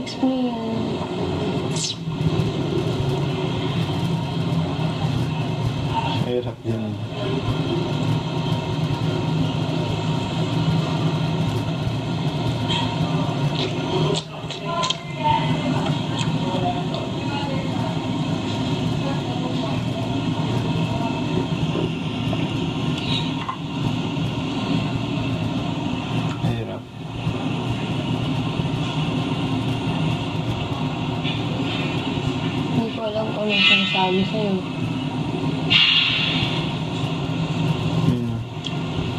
explain. Hirap yun. Hirap. Hindi ko alam kung anong sinasabi sa'yo.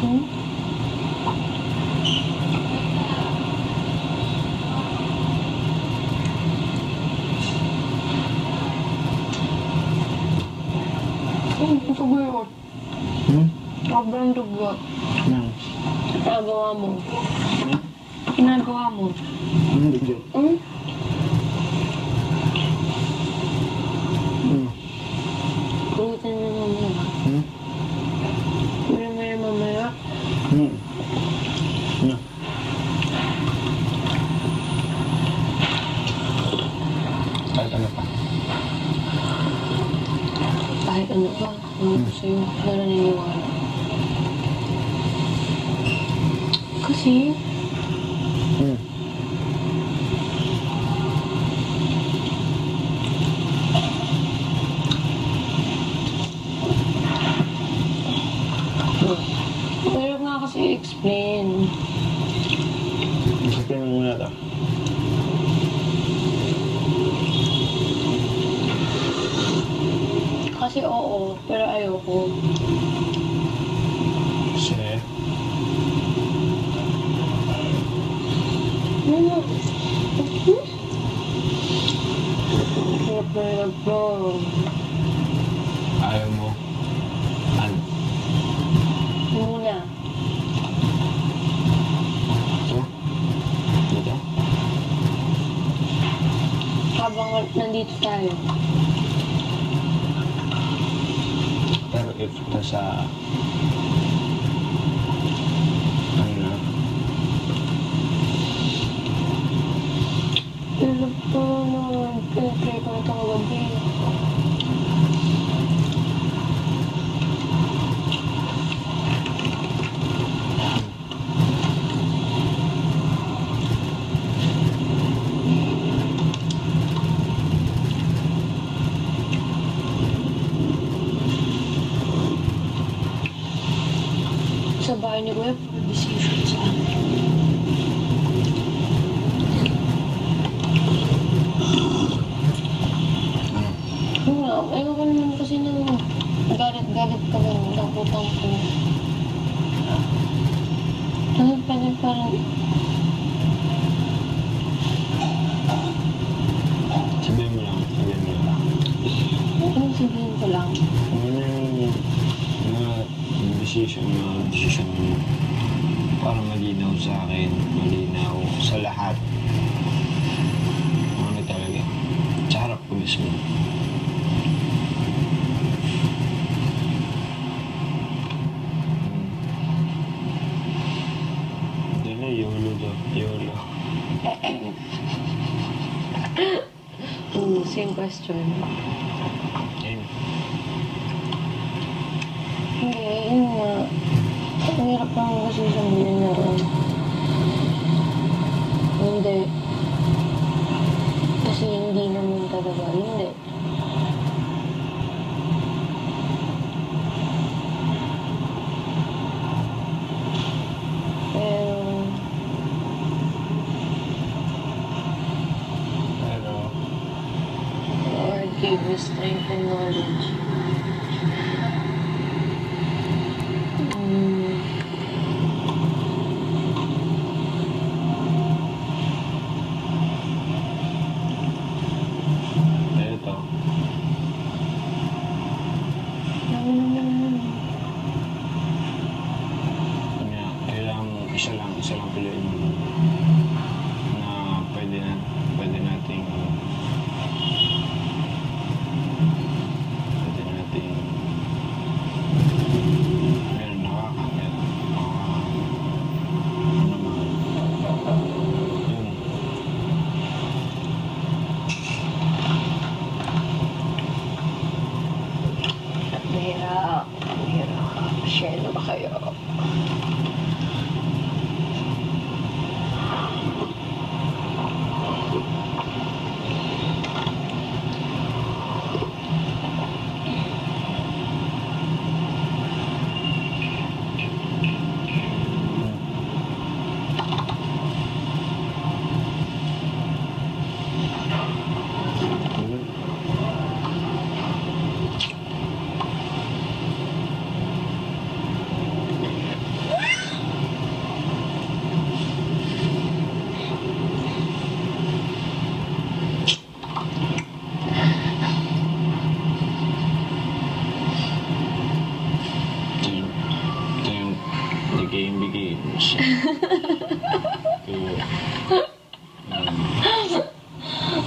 Hmm? Ito ba yun? Sobrang dugo. Ginagawa mo. Ginagawa mo. Dugo. Ulitin mo mamaya. Ulitin mo yung mamaya. Kahit ano pa. Kahit ano pa. Ano sa'yo? Na naniniwala. Kasi, pero nga kasi explain. Isipin mo muna ito. Kasi oo, pero ayoko. Kasi, Hirap na hirap mo. ayaw mo. Ano? Muna. Ito? Dito? Habang nandito tayo. Pero if nasa ano na, Hirap po naman. Pinag-pray ko ito kagabi. Sa bahay ni Kuya, puro decision sa akin. Ayoko naman kasi nang galit-galit ka ba ng utang ko. Ano pwede parang sabihin mo lang. ano sabihin ko lang? Ano yung mga decision mo para malinaw sa akin, malinaw sa lahat. Ano talaga? Sa harap ko mismo. YOLO daw. YOLO. Same question. Ayun. Hindi, yun nga. Ang hirap lang kasi sabihin na hindi. Kasi hindi naman talaga. Hindi. Lord, give me strength and knowledge. Ito. Kailangan isa lang piliin mo na pwede nating meron nakaka-meron ano naman yun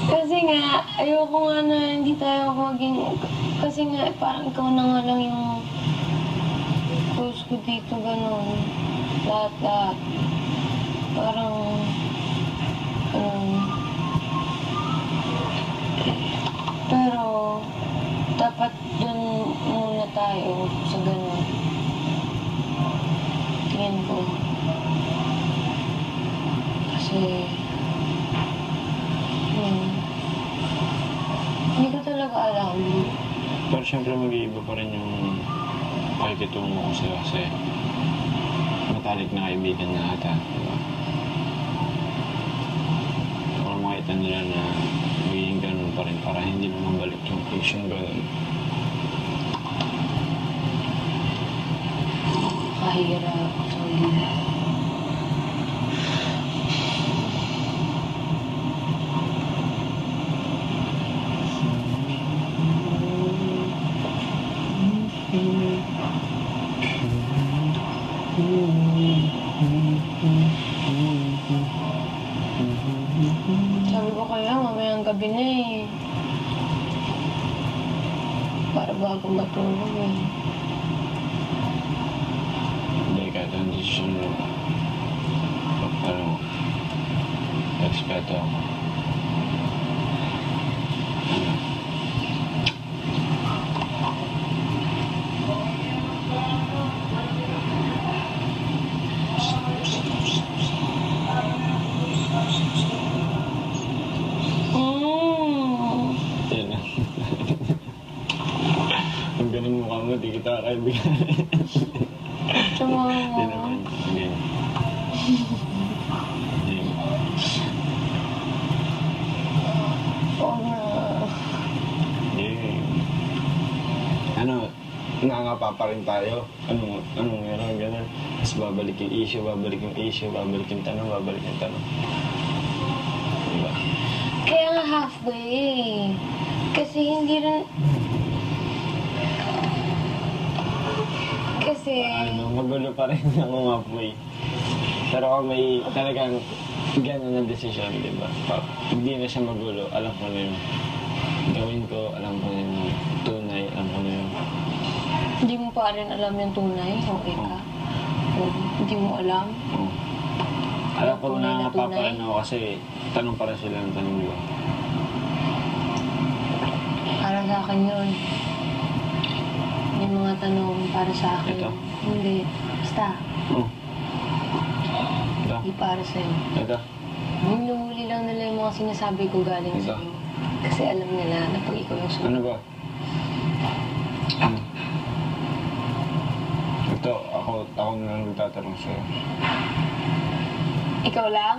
Kasi nga, ayoko nga na hindi tayo maging... Kasi nga, parang ikaw na nga lang yung close ko dito, gano'n. Lahat-lahat. Parang... pero, dapat dun muna tayo sa gano'n. Tingin ko. Kasi... hindi ko talaga alam. Pero syempre mag-iiba pa rin yung pakikitungo ko sa'yo kasi matalik na kaibigan na ata, diba? Para makita nila na magiging ganun pa rin para hindi mo mabalik yung fiction ganun. Kahirap. Sabi ko kaya mamayang gabi na eh. Para bago matulog eh. Hindi kahit ang desisyon mo. Pero, respeto ako. Yan na. Ang ganun mukha mo, di kita kaibigan. Tsama Hindi mo. naman. Hindi. Hindi. Oo na. Hindi. Ano, nangangapa pa rin tayo. Anong meron, gano'n. Tapos babalik yung issue, babalik yung tanong. Diba? Kaya nga halfway. Kasi hindi rin... Kasi... Magulo pa rin ako nga po eh. Pero kung may talagang gano'n na desisyon, di ba? Hindi na siya magulo, alam ko na yung gawin ko, alam ko na yung tunay, alam ko na yung... Hindi mo pa rin alam yung tunay, okay ka? Hindi mo alam? Alam ko Tunay na na tunay? napapalan ako kasi tanong para sila ng tanong, di ba? Para sa akin yun. Yung mga tanong para sa akin. Ito? Hindi. Basta, Ito? hindi para sa'yo. Ito? Hinuhuli lang nila yung mga sinasabi ko galing Ito? sa'yo. Kasi alam nila na pag ikaw yung Ano sumunod. ba? Ito, ako na lang magtatanong sa'yo. Ikaw lang?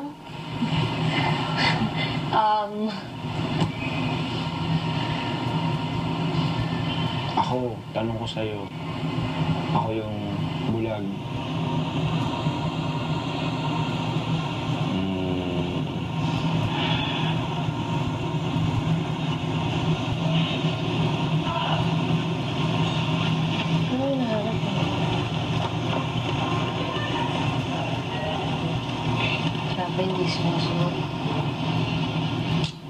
Ako, tanong ko sa'yo. Ako yung bulag. ano yung nahanap mo? Grabe, hindi sumusunod.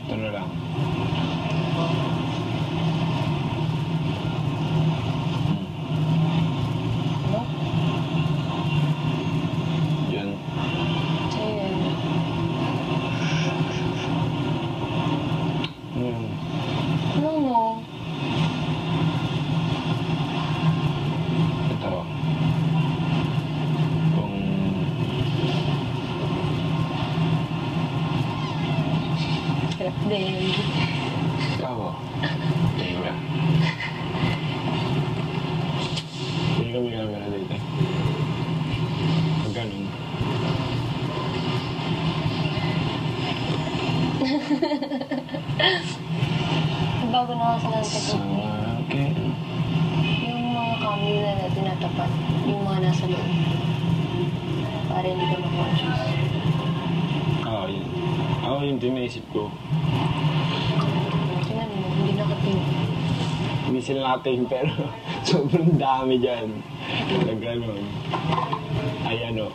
Ito na lang. Ano? Yun. Sa'yo yan. Ano mo? Ito. Kung... Sarap din. Ikaw. Teka. Hindi kami camera dito. Pag ganun. Bago na ako sa Sa technique. akin. Yung mga camera na tinatapat, yung mga nasa loob. Para hindi ka ma-conscious. Yun. Ako yung tinaisip ko. Tingnan mo, hindi nakatingin. Hindi sila nakatingin pero sobrang dami dyan. Na ganun. Ay ano.